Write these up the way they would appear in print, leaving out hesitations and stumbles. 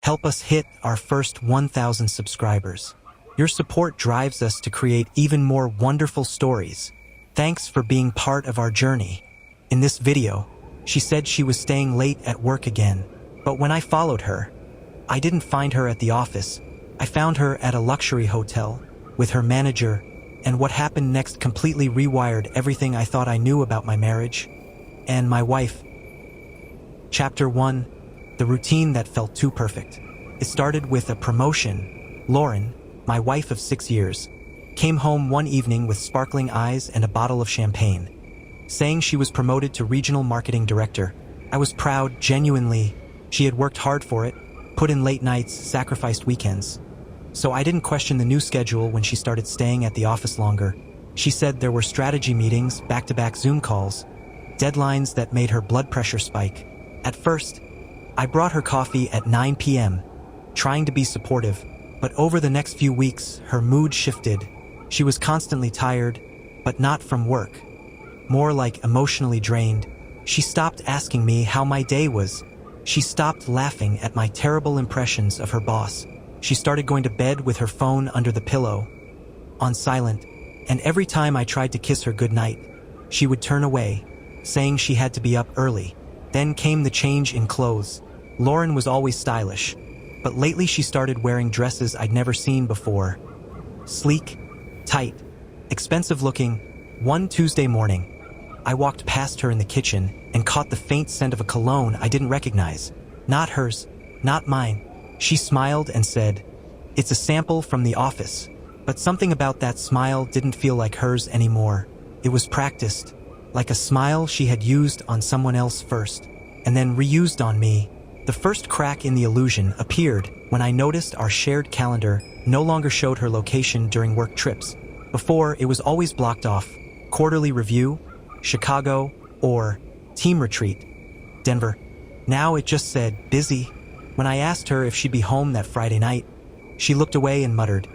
Help us hit our first 1,000 subscribers. Your support drives us to create even more wonderful stories. Thanks for being part of our journey. In this video, she said she was staying late at work again, but when I followed her, I didn't find her at the office. I found her at a luxury hotel with her manager, and what happened next completely rewired everything I thought I knew about my marriage and my wife. Chapter 1. The routine that felt too perfect. It started with a promotion. Lauren, my wife of 6 years, came home one evening with sparkling eyes and a bottle of champagne, saying she was promoted to regional marketing director. I was proud, genuinely. She had worked hard for it, put in late nights, sacrificed weekends. So I didn't question the new schedule when she started staying at the office longer. She said there were strategy meetings, back-to-back Zoom calls, deadlines that made her blood pressure spike. At first, I brought her coffee at 9 p.m., trying to be supportive, but over the next few weeks, her mood shifted. She was constantly tired, but not from work. More like emotionally drained. She stopped asking me how my day was. She stopped laughing at my terrible impressions of her boss. She started going to bed with her phone under the pillow, on silent, and every time I tried to kiss her goodnight, she would turn away, saying she had to be up early. Then came the change in clothes. Lauren was always stylish, but lately she started wearing dresses I'd never seen before. Sleek, tight, expensive looking. One Tuesday morning, I walked past her in the kitchen and caught the faint scent of a cologne I didn't recognize. Not hers, not mine. She smiled and said, "It's a sample from the office." But something about that smile didn't feel like hers anymore. It was practiced, like a smile she had used on someone else first, and then reused on me. The first crack in the illusion appeared when I noticed our shared calendar no longer showed her location during work trips. Before, it was always blocked off: quarterly review, Chicago, or team retreat, Denver. Now it just said, busy. When I asked her if she'd be home that Friday night, she looked away and muttered,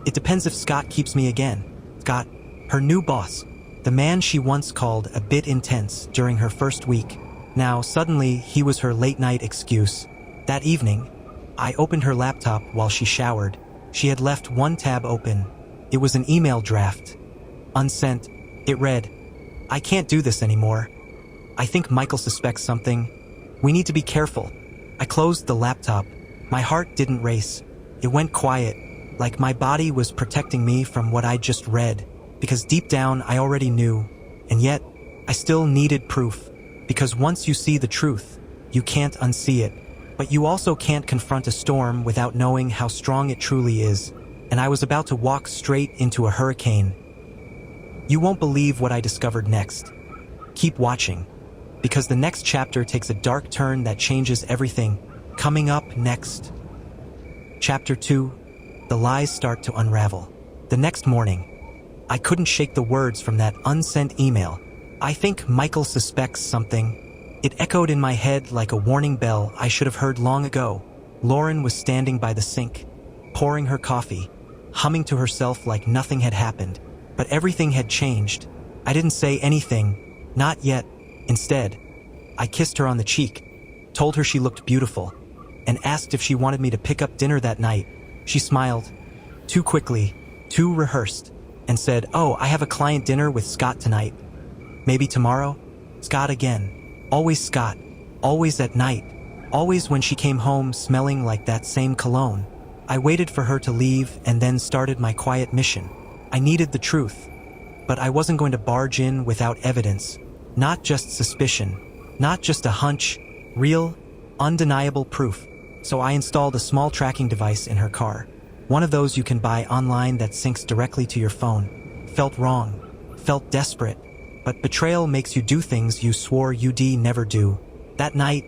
"It depends if Scott keeps me again." Scott, her new boss, the man she once called a bit intense during her first week. Now, suddenly, he was her late-night excuse. That evening, I opened her laptop while she showered. She had left one tab open. It was an email draft. Unsent. It read, "I can't do this anymore. I think Michael suspects something. We need to be careful." I closed the laptop. My heart didn't race. It went quiet, like my body was protecting me from what I'd just read, because deep down I already knew, and yet I still needed proof. Because once you see the truth, you can't unsee it, but you also can't confront a storm without knowing how strong it truly is, and I was about to walk straight into a hurricane. You won't believe what I discovered next. Keep watching, because the next chapter takes a dark turn that changes everything. Coming up next. Chapter 2. The lies start to unravel. The next morning, I couldn't shake the words from that unsent email. "I think Michael suspects something." It echoed in my head like a warning bell I should have heard long ago. Lauren was standing by the sink, pouring her coffee, humming to herself like nothing had happened. But everything had changed. I didn't say anything, not yet. Instead, I kissed her on the cheek, told her she looked beautiful, and asked if she wanted me to pick up dinner that night. She smiled, too quickly, too rehearsed, and said, "Oh, I have a client dinner with Scott tonight. Maybe tomorrow?" Scott again. Always Scott. Always at night. Always when she came home smelling like that same cologne. I waited for her to leave and then started my quiet mission. I needed the truth, but I wasn't going to barge in without evidence. Not just suspicion. Not just a hunch. Real, undeniable proof. So I installed a small tracking device in her car. One of those you can buy online that syncs directly to your phone. Felt wrong. Felt desperate. But betrayal makes you do things you swore you'd never do. That night,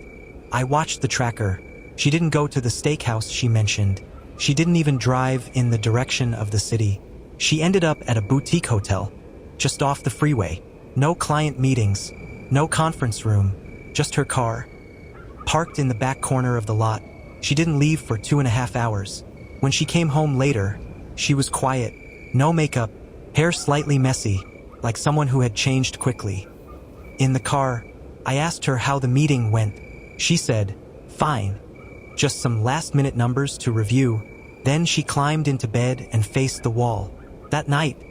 I watched the tracker. She didn't go to the steakhouse she mentioned. She didn't even drive in the direction of the city. She ended up at a boutique hotel, just off the freeway. No client meetings, no conference room, just her car, parked in the back corner of the lot. She didn't leave for 2.5 hours. When she came home later, she was quiet, no makeup, hair slightly messy, like someone who had changed quickly. In the car, I asked her how the meeting went. She said, "Fine." just some last-minute numbers to review. Then she climbed into bed and faced the wall. That night,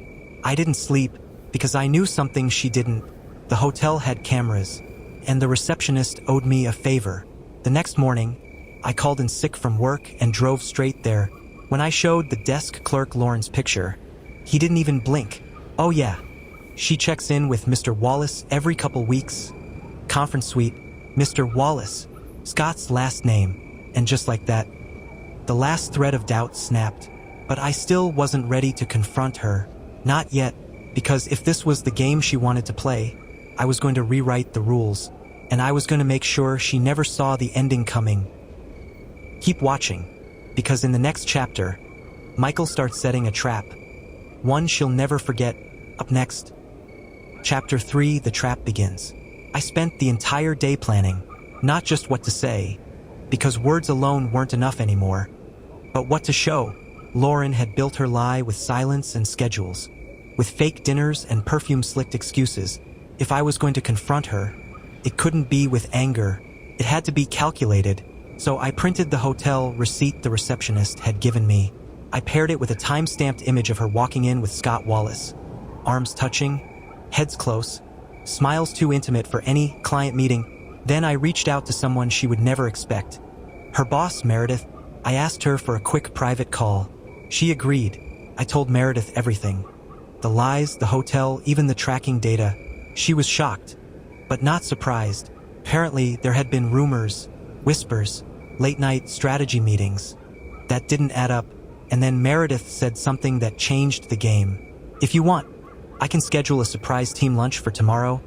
I didn't sleep because I knew something she didn't. The hotel had cameras, and the receptionist owed me a favor. The next morning, I called in sick from work and drove straight there. When I showed the desk clerk Lauren's picture, he didn't even blink. Oh yeah, she checks in with Mr. Wallace every couple weeks. Conference suite, Mr. Wallace, Scott's last name, and just like that, the last thread of doubt snapped. But I still wasn't ready to confront her. Not yet, because if this was the game she wanted to play, I was going to rewrite the rules, and I was going to make sure she never saw the ending coming. Keep watching, because in the next chapter, Michael starts setting a trap. One she'll never forget. Up next, Chapter 3, The Trap begins. I spent the entire day planning, not just what to say, because words alone weren't enough anymore, but what to show. Lauren had built her lie with silence and schedules, with fake dinners and perfume-slicked excuses. If I was going to confront her, it couldn't be with anger. It had to be calculated. So I printed the hotel receipt the receptionist had given me. I paired it with a time-stamped image of her walking in with Scott Wallace. Arms touching, heads close, smiles too intimate for any client meeting. Then I reached out to someone she would never expect. Her boss, Meredith. I asked her for a quick private call. She agreed. I told Meredith everything. The lies, the hotel, even the tracking data. She was shocked, but not surprised. Apparently, there had been rumors, whispers, late-night strategy meetings that didn't add up, and then Meredith said something that changed the game. If you want, I can schedule a surprise team lunch for tomorrow.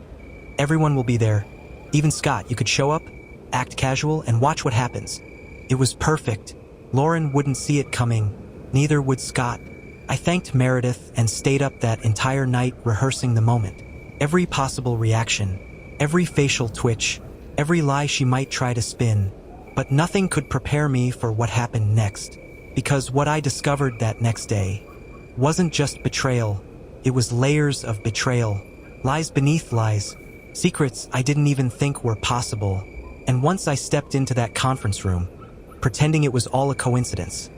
Everyone will be there. Even Scott. You could show up, act casual, and watch what happens. It was perfect. Lauren wouldn't see it coming. Neither would Scott. I thanked Meredith and stayed up that entire night rehearsing the moment. Every possible reaction, every facial twitch, every lie she might try to spin. But nothing could prepare me for what happened next. Because what I discovered that next day wasn't just betrayal. It was layers of betrayal. Lies beneath lies. Secrets I didn't even think were possible. And once I stepped into that conference room, pretending it was all a coincidence,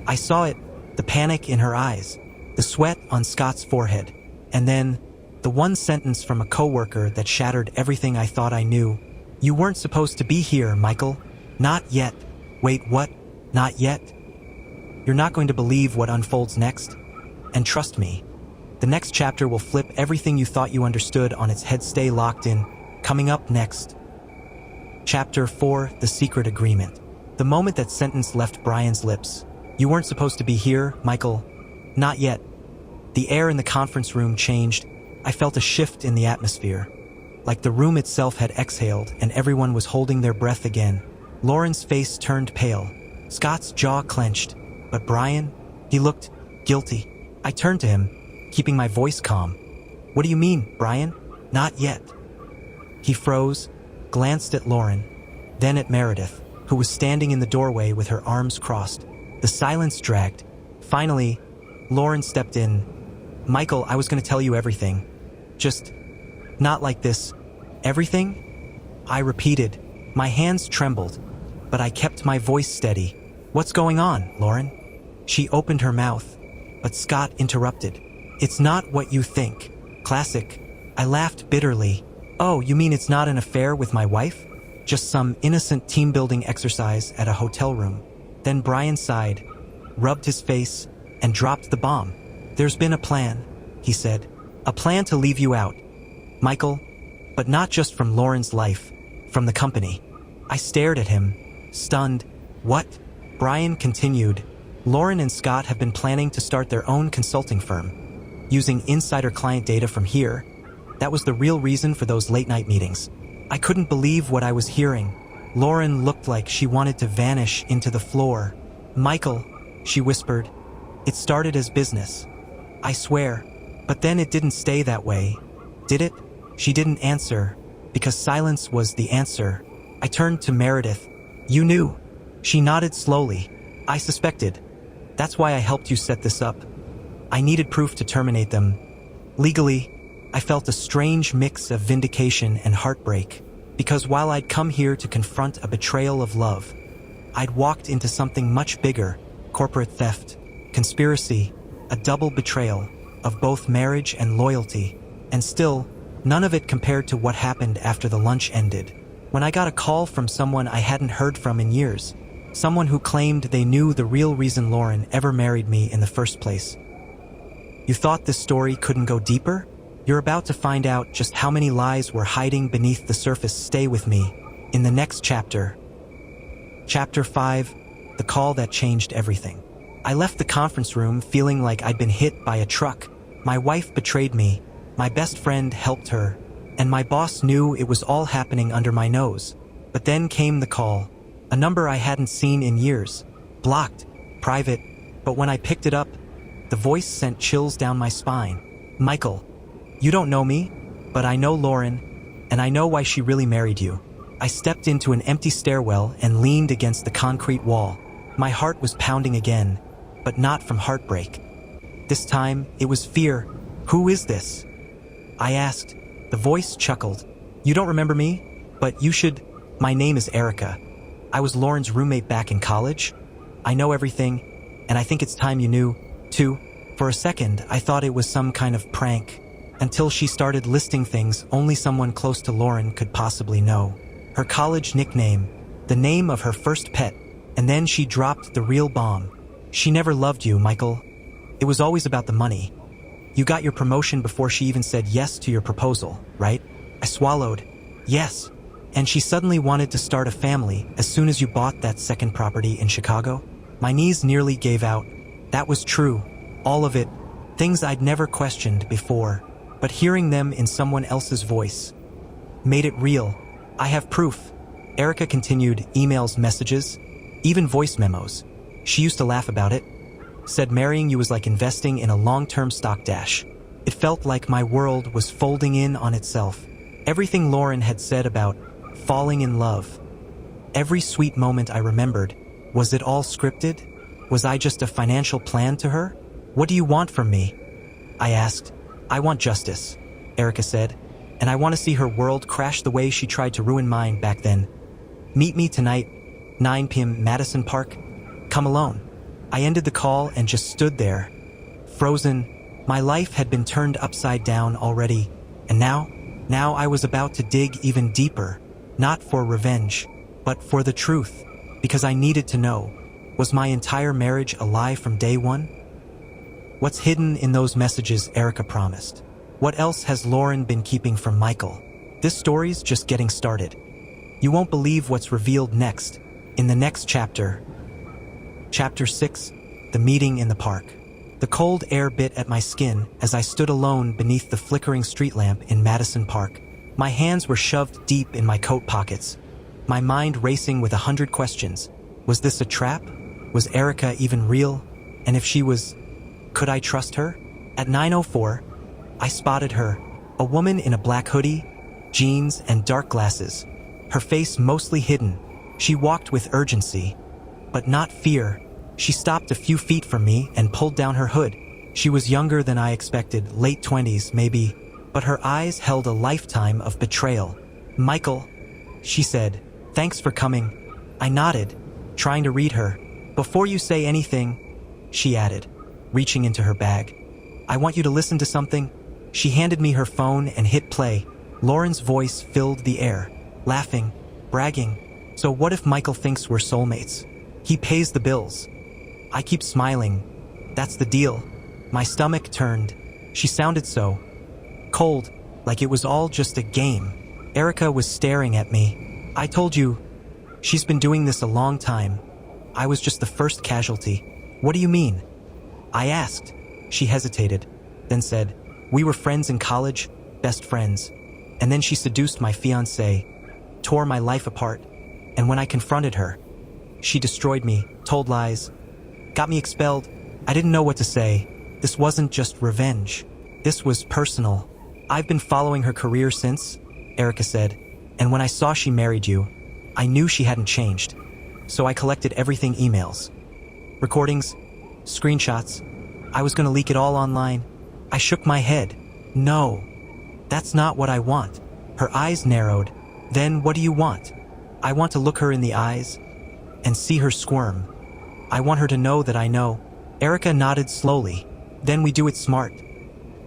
I saw it, the panic in her eyes, the sweat on Scott's forehead, and then the one sentence from a coworker that shattered everything I thought I knew. You weren't supposed to be here, Michael. Not yet. Wait, what? Not yet? You're not going to believe what unfolds next. And trust me, the next chapter will flip everything you thought you understood on its head. Stay locked in. Coming up next. Chapter 4, The Secret Agreement. The moment that sentence left Brian's lips. You weren't supposed to be here, Michael. Not yet. The air in the conference room changed. I felt a shift in the atmosphere. Like the room itself had exhaled and everyone was holding their breath again. Lauren's face turned pale. Scott's jaw clenched. But Brian, he looked guilty. I turned to him, keeping my voice calm. What do you mean, Brian? Not yet. He froze, glanced at Lauren, then at Meredith, who was standing in the doorway with her arms crossed. The silence dragged. Finally, Lauren stepped in. Michael, I was going to tell you everything. Just not like this. Everything? I repeated. My hands trembled, but I kept my voice steady. What's going on, Lauren? She opened her mouth, but Scott interrupted. It's not what you think. Classic. I laughed bitterly. Oh, you mean it's not an affair with my wife? Just some innocent team-building exercise at a hotel room. Then Brian sighed, rubbed his face, and dropped the bomb. There's been a plan, he said. A plan to leave you out, Michael, but not just from Lauren's life, from the company. I stared at him, stunned. What? Brian continued. Lauren and Scott have been planning to start their own consulting firm, using insider client data from here. That was the real reason for those late-night meetings. I couldn't believe what I was hearing. Lauren looked like she wanted to vanish into the floor. Michael, she whispered, it started as business. I swear. But then it didn't stay that way. Did it? She didn't answer, because silence was the answer. I turned to Meredith. You knew. She nodded slowly. I suspected. That's why I helped you set this up. I needed proof to terminate them. Legally, I felt a strange mix of vindication and heartbreak, because while I'd come here to confront a betrayal of love, I'd walked into something much bigger: corporate theft, conspiracy, a double betrayal of both marriage and loyalty. And still, none of it compared to what happened after the lunch ended. When I got a call from someone I hadn't heard from in years, someone who claimed they knew the real reason Lauren ever married me in the first place. You thought this story couldn't go deeper? You're about to find out just how many lies were hiding beneath the surface. Stay with me in the next chapter. Chapter 5, The Call That Changed Everything. I left the conference room feeling like I'd been hit by a truck. My wife betrayed me, my best friend helped her, and my boss knew it was all happening under my nose. But then came the call, a number I hadn't seen in years, blocked, private, but when I picked it up, the voice sent chills down my spine. Michael, you don't know me, but I know Lauren, and I know why she really married you. I stepped into an empty stairwell and leaned against the concrete wall. My heart was pounding again, but not from heartbreak. This time, it was fear. Who is this? I asked. The voice chuckled. You don't remember me? But you should. My name is Erica. I was Lauren's roommate back in college. I know everything, and I think it's time you knew, too. For a second, I thought it was some kind of prank, until she started listing things only someone close to Lauren could possibly know. Her college nickname, the name of her first pet, and then she dropped the real bomb. She never loved you, Michael. It was always about the money. You got your promotion before she even said yes to your proposal, right? I swallowed. Yes. And she suddenly wanted to start a family as soon as you bought that second property in Chicago? My knees nearly gave out. That was true. All of it. Things I'd never questioned before. But hearing them in someone else's voice made it real. I have proof. Erica continued. Emails, messages, even voice memos. She used to laugh about it. Said marrying you was like investing in a long-term stock dash. It felt like my world was folding in on itself. Everything Lauren had said about falling in love. Every sweet moment I remembered. Was it all scripted? Was I just a financial plan to her? What do you want from me? I asked. I want justice, Erica said, and I want to see her world crash the way she tried to ruin mine back then. Meet me tonight, 9 p.m. Madison Park. Come alone. I ended the call and just stood there, frozen. My life had been turned upside down already, and now I was about to dig even deeper, not for revenge, but for the truth, because I needed to know. Was my entire marriage a lie from day one? What's hidden in those messages Erica promised? What else has Lauren been keeping from Michael? This story's just getting started. You won't believe what's revealed next, in the next chapter. Chapter 6, The Meeting in the Park. The cold air bit at my skin as I stood alone beneath the flickering street lamp in Madison Park. My hands were shoved deep in my coat pockets, my mind racing with 100 questions. Was this a trap? Was Erica even real? And if she was, could I trust her? At 9:04, I spotted her, a woman in a black hoodie, jeans, and dark glasses, her face mostly hidden. She walked with urgency, but not fear. She stopped a few feet from me and pulled down her hood. She was younger than I expected, late 20s maybe, but her eyes held a lifetime of betrayal. Michael, she said, thanks for coming. I nodded, trying to read her. Before you say anything, she added, reaching into her bag, I want you to listen to something. She handed me her phone and hit play. Lauren's voice filled the air, laughing, bragging. So what if Michael thinks we're soulmates? He pays the bills. I keep smiling. That's the deal. My stomach turned. She sounded so cold, like it was all just a game. Erica was staring at me. I told you, she's been doing this a long time. I was just the first casualty. What do you mean? I asked. She hesitated, then said, we were friends in college, best friends. And then she seduced my fiancé, tore my life apart. And when I confronted her, she destroyed me, told lies, got me expelled. I didn't know what to say. This wasn't just revenge. This was personal. I've been following her career since, Erica said, and when I saw she married you, I knew she hadn't changed. So I collected everything: emails, recordings, screenshots. I was going to leak it all online. I shook my head. No, that's not what I want. Her eyes narrowed. Then what do you want? I want to look her in the eyes and see her squirm. I want her to know that I know. Erica nodded slowly. Then we do it smart.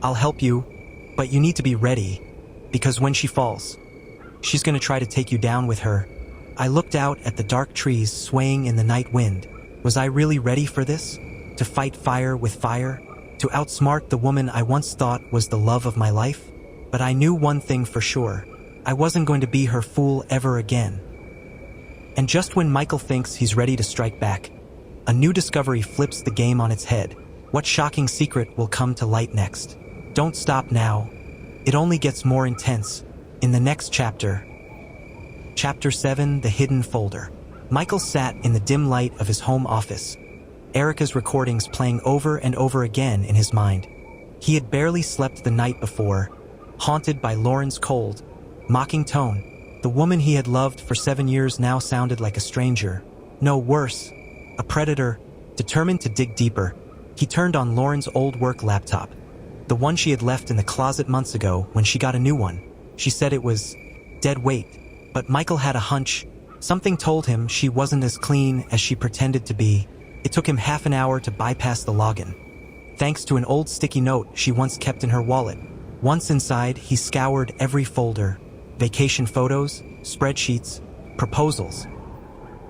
I'll help you, but you need to be ready, because when she falls, she's going to try to take you down with her. I looked out at the dark trees swaying in the night wind. Was I really ready for this? To fight fire with fire? To outsmart the woman I once thought was the love of my life? But I knew one thing for sure. I wasn't going to be her fool ever again. And just when Michael thinks he's ready to strike back, a new discovery flips the game on its head. What shocking secret will come to light next? Don't stop now. It only gets more intense in the next chapter. Chapter 7, The Hidden Folder. Michael sat in the dim light of his home office, Erica's recordings playing over and over again in his mind. He had barely slept the night before, haunted by Lauren's cold, mocking tone. The woman he had loved for 7 years now sounded like a stranger. No, worse, a predator. Determined to dig deeper, he turned on Lauren's old work laptop, the one she had left in the closet months ago when she got a new one. She said it was dead weight, but Michael had a hunch. Something told him she wasn't as clean as she pretended to be. It took him half an hour to bypass the login, thanks to an old sticky note she once kept in her wallet. Once inside, he scoured every folder. Vacation photos, spreadsheets, proposals.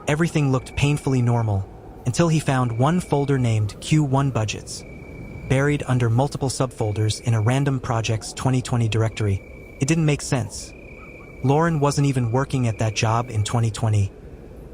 Everything looked painfully normal, until he found one folder named Q1 Budgets, buried under multiple subfolders in a random projects 2020 directory. It didn't make sense. Lauren wasn't even working at that job in 2020.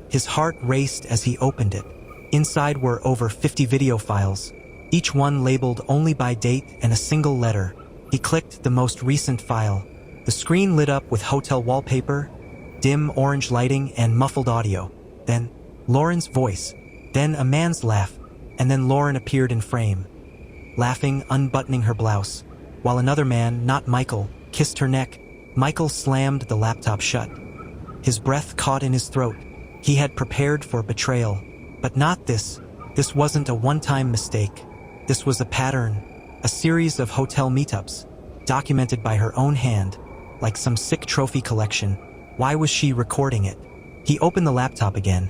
His heart raced as he opened it. Inside were over 50 video files, each one labeled only by date and a single letter. He clicked the most recent file. The screen lit up with hotel wallpaper, dim orange lighting, and muffled audio. Then Lauren's voice. Then a man's laugh, and then Lauren appeared in frame, laughing, unbuttoning her blouse, while another man, not Michael, kissed her neck. Michael slammed the laptop shut. His breath caught in his throat. He had prepared for betrayal, but not this. This wasn't a one-time mistake. This was a pattern, a series of hotel meetups, documented by her own hand, like some sick trophy collection. Why was she recording it? He opened the laptop again,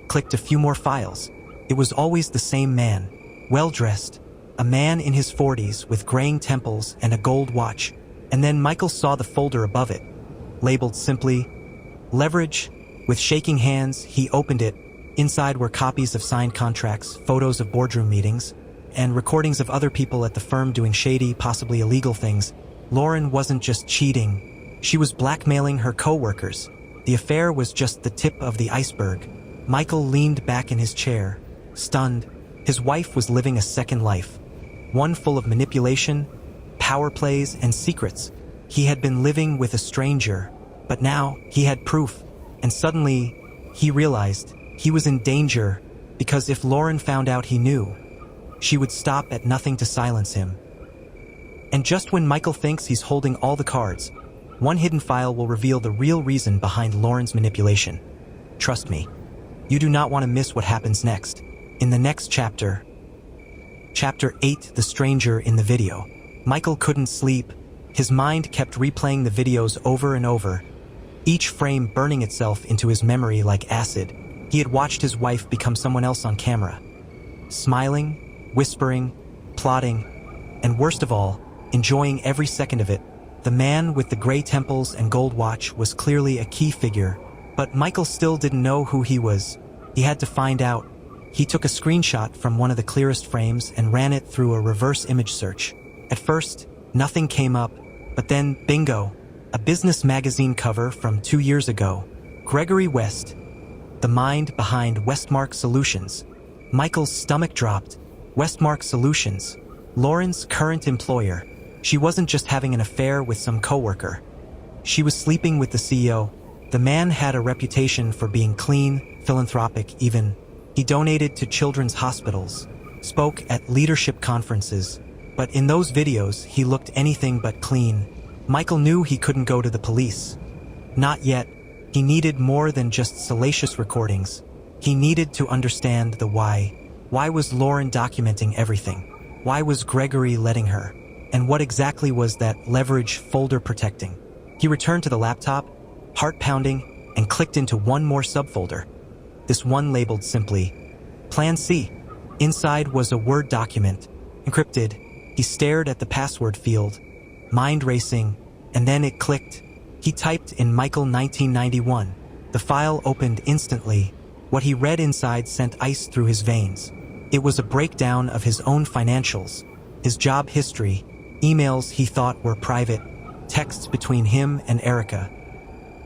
clicked a few more files. It was always the same man, well-dressed, a man in his 40s with graying temples and a gold watch. And then Michael saw the folder above it, labeled simply, Leverage. With shaking hands, he opened it. Inside were copies of signed contracts, photos of boardroom meetings, and recordings of other people at the firm doing shady, possibly illegal things. Lauren wasn't just cheating. She was blackmailing her co-workers. The affair was just the tip of the iceberg. Michael leaned back in his chair, stunned. His wife was living a second life, one full of manipulation, power plays, and secrets. He had been living with a stranger, but now he had proof. And suddenly, he realized he was in danger, because if Lauren found out he knew, she would stop at nothing to silence him. And just when Michael thinks he's holding all the cards, one hidden file will reveal the real reason behind Lauren's manipulation. Trust me, you do not want to miss what happens next. In the next chapter, Chapter 8, The Stranger in the Video. Michael couldn't sleep. His mind kept replaying the videos over and over, each frame burning itself into his memory like acid. He had watched his wife become someone else on camera, smiling, whispering, plotting, and worst of all, enjoying every second of it. The man with the gray temples and gold watch was clearly a key figure, but Michael still didn't know who he was. He had to find out. He took a screenshot from one of the clearest frames and ran it through a reverse image search. At first, nothing came up, but then, bingo, a business magazine cover from 2 years ago. Gregory West, the mind behind Westmark Solutions. Michael's stomach dropped. Westmark Solutions, Lauren's current employer. She wasn't just having an affair with some coworker. She was sleeping with the CEO. The man had a reputation for being clean, philanthropic even. He donated to children's hospitals, spoke at leadership conferences, but in those videos he looked anything but clean. Michael knew he couldn't go to the police. Not yet. He needed more than just salacious recordings. He needed to understand the why. Why was Lauren documenting everything? Why was Gregory letting her? And what exactly was that leverage folder protecting? He returned to the laptop, heart pounding, and clicked into one more subfolder. this one labeled simply, Plan C. Inside was a Word document, encrypted. He stared at the password field, mind racing, and then it clicked. He typed in Michael 1991. The file opened instantly. What he read inside sent ice through his veins. It was a breakdown of his own financials, his job history, emails he thought were private, texts between him and Erica.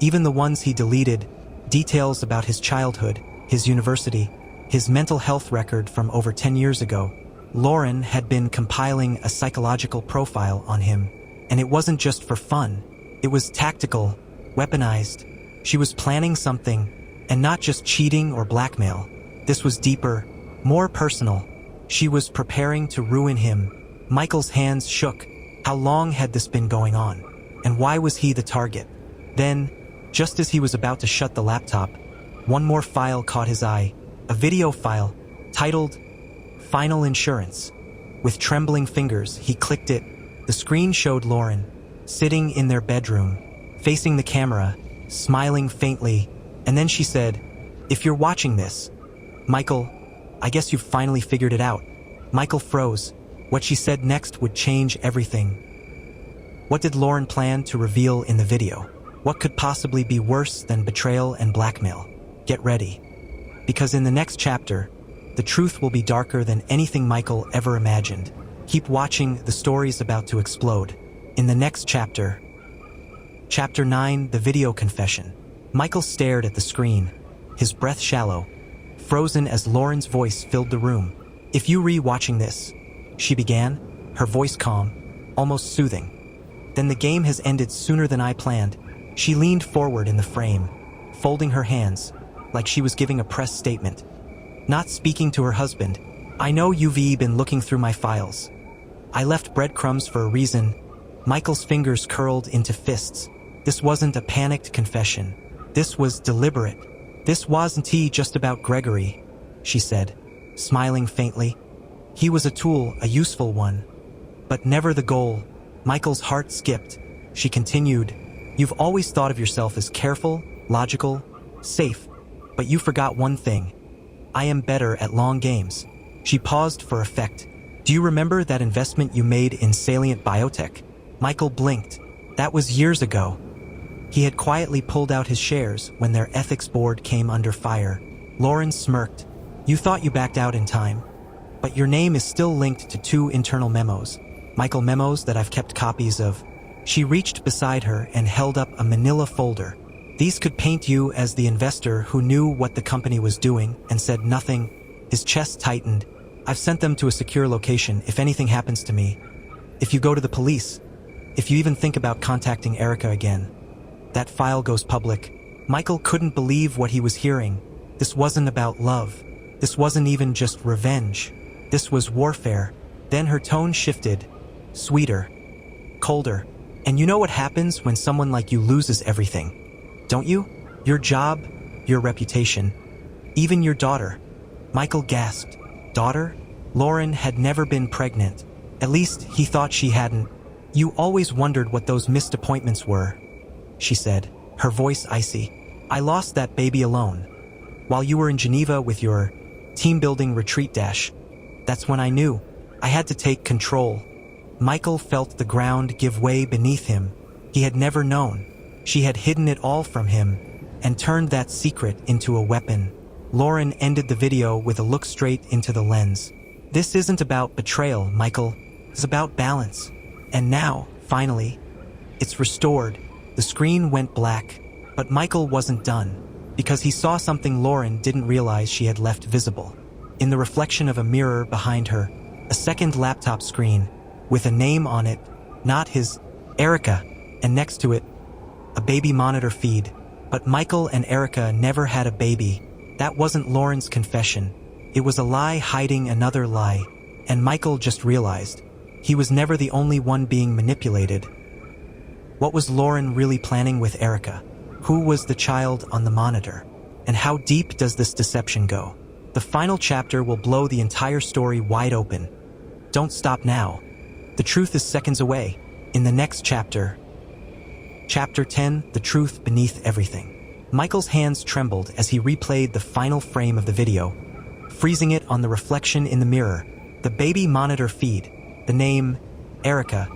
Even the ones he deleted, details about his childhood, his university, his mental health record from over 10 years ago. Lauren had been compiling a psychological profile on him, and it wasn't just for fun. It was tactical, weaponized. She was planning something, and not just cheating or blackmail. This was deeper, more personal. She was preparing to ruin him. Michael's hands shook. How long had this been going on? And why was he the target? Then, just as he was about to shut the laptop, one more file caught his eye. A video file, titled Final Insurance. With trembling fingers, he clicked it. The screen showed Lauren, sitting in their bedroom, facing the camera, smiling faintly, and then she said, "If you're watching this, Michael, I guess you've finally figured it out." Michael froze. What she said next would change everything. What did Lauren plan to reveal in the video? What could possibly be worse than betrayal and blackmail? Get ready. Because in the next chapter, the truth will be darker than anything Michael ever imagined. Keep watching, the story's about to explode. In the next chapter, Chapter 9, The Video Confession. Michael stared at the screen, his breath shallow, frozen as Lauren's voice filled the room. "If you re-watching this," she began, her voice calm, almost soothing, "then the game has ended sooner than I planned." She leaned forward in the frame, folding her hands, like she was giving a press statement. Not speaking to her husband, "I know you've been looking through my files. I left breadcrumbs for a reason." Michael's fingers curled into fists. This wasn't a panicked confession. This was deliberate. "This wasn't just about Gregory," she said, smiling faintly. "He was a tool, a useful one, but never the goal." Michael's heart skipped. She continued, "You've always thought of yourself as careful, logical, safe, but you forgot one thing. I am better at long games." She paused for effect. "Do you remember that investment you made in Salient Biotech?" Michael blinked. That was years ago. He had quietly pulled out his shares when their ethics board came under fire. Lauren smirked. "You thought you backed out in time, but your name is still linked to 2 internal memos. Michael memos that I've kept copies of." She reached beside her and held up a manila folder. "These could paint you as the investor who knew what the company was doing and said nothing." His chest tightened. "I've sent them to a secure location if anything happens to me. If you go to the police, if you even think about contacting Erica again, that file goes public." Michael couldn't believe what he was hearing. This wasn't about love. This wasn't even just revenge. This was warfare. Then her tone shifted, sweeter, colder. "And you know what happens when someone like you loses everything, don't you? Your job, your reputation, even your daughter." Michael gasped. Daughter? Lauren had never been pregnant. At least he thought she hadn't. "You always wondered what those missed appointments were," she said, her voice icy. "I lost that baby alone. While you were in Geneva with your team-building retreat dash. That's when I knew. I had to take control." Michael felt the ground give way beneath him. He had never known. She had hidden it all from him and turned that secret into a weapon. Lauren ended the video with a look straight into the lens. "This isn't about betrayal, Michael. It's about balance. And now, finally, it's restored." The screen went black, but Michael wasn't done, because he saw something Lauren didn't realize she had left visible. In the reflection of a mirror behind her, a second laptop screen, with a name on it, not his, Erica, and next to it, a baby monitor feed. But Michael and Erica never had a baby. That wasn't Lauren's confession. It was a lie hiding another lie, and Michael just realized he was never the only one being manipulated. What was Lauren really planning with Erica? Who was the child on the monitor? And how deep does this deception go? The final chapter will blow the entire story wide open. Don't stop now. The truth is seconds away. In the next chapter, Chapter 10, The Truth Beneath Everything. Michael's hands trembled as he replayed the final frame of the video, freezing it on the reflection in the mirror, the baby monitor feed, the name, Erica,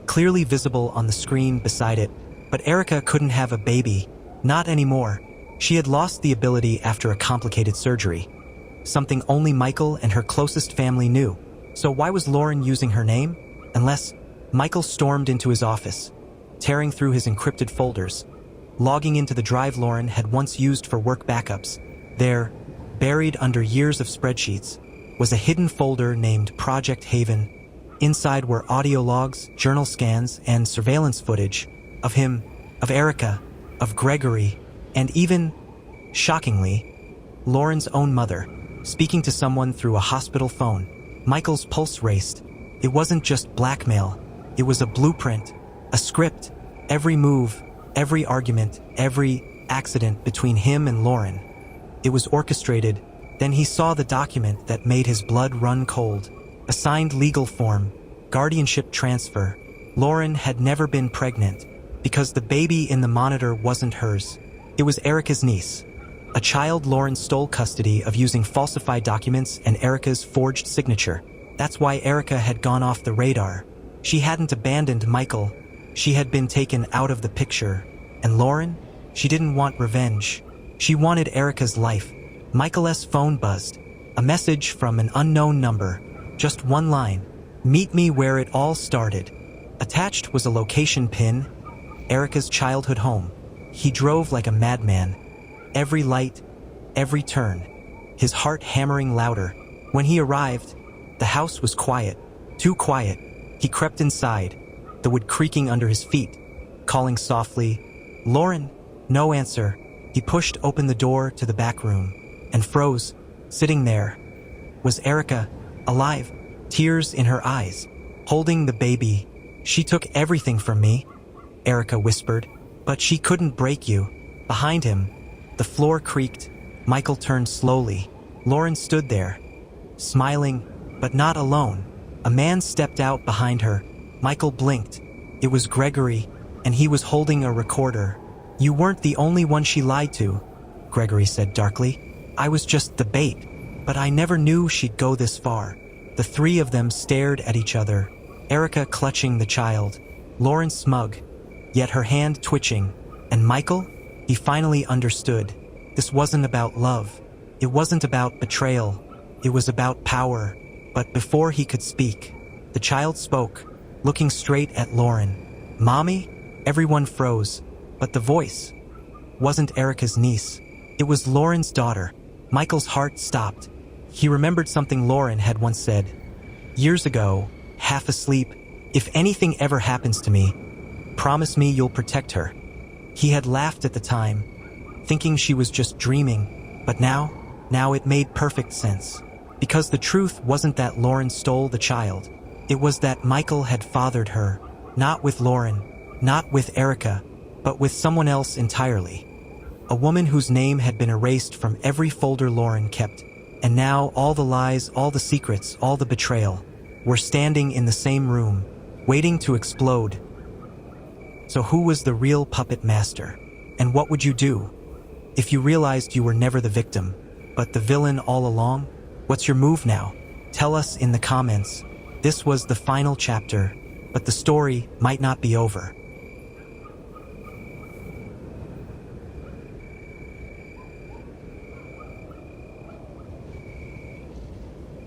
clearly visible on the screen beside it. But Erica couldn't have a baby, not anymore. She had lost the ability after a complicated surgery, something only Michael and her closest family knew. So why was Lauren using her name? Unless Michael stormed into his office, tearing through his encrypted folders, logging into the drive Lauren had once used for work backups. There, buried under years of spreadsheets, was a hidden folder named Project Haven. Inside were audio logs, journal scans, and surveillance footage of him, of Erica, of Gregory, and even, shockingly, Lauren's own mother, speaking to someone through a hospital phone. Michael's pulse raced. It wasn't just blackmail. It was a blueprint, a script. Every move, every argument, every accident between him and Lauren. It was orchestrated. Then he saw the document that made his blood run cold. A signed legal form, guardianship transfer. Lauren had never been pregnant because the baby in the monitor wasn't hers. It was Erica's niece, a child Lauren stole custody of using falsified documents and Erica's forged signature. That's why Erica had gone off the radar. She hadn't abandoned Michael. She had been taken out of the picture. And Lauren? She didn't want revenge. She wanted Erica's life. Michael's phone buzzed. A message from an unknown number. Just one line. Meet me where it all started. Attached was a location pin. Erica's childhood home. He drove like a madman. Every light, every turn. His heart hammering louder. When he arrived, the house was quiet. Too quiet. He crept inside, the wood creaking under his feet, calling softly, "Lauren?" No answer. He pushed open the door to the back room and froze. Sitting there was Erica, alive, tears in her eyes, holding the baby. "She took everything from me," Erica whispered, "but she couldn't break you." Behind him, the floor creaked. Michael turned slowly. Lauren stood there, smiling, but not alone. A man stepped out behind her. Michael blinked. It was Gregory, and he was holding a recorder. "You weren't the only one she lied to," Gregory said darkly. "I was just the bait, but I never knew she'd go this far." The three of them stared at each other, Erica clutching the child, Lauren smug, yet her hand twitching. And Michael? He finally understood. This wasn't about love. It wasn't about betrayal. It was about power. But before he could speak, the child spoke, looking straight at Lauren. "Mommy?" Everyone froze, but the voice wasn't Erica's niece. It was Lauren's daughter. Michael's heart stopped. He remembered something Lauren had once said. Years ago, half asleep, "If anything ever happens to me, promise me you'll protect her." He had laughed at the time, thinking she was just dreaming, but now it made perfect sense. Because the truth wasn't that Lauren stole the child. It was that Michael had fathered her, not with Lauren, not with Erica, but with someone else entirely. A woman whose name had been erased from every folder Lauren kept. And now all the lies, all the secrets, all the betrayal were standing in the same room, waiting to explode. So who was the real puppet master? And what would you do if you realized you were never the victim, but the villain all along? What's your move now? Tell us in the comments. This was the final chapter, but the story might not be over.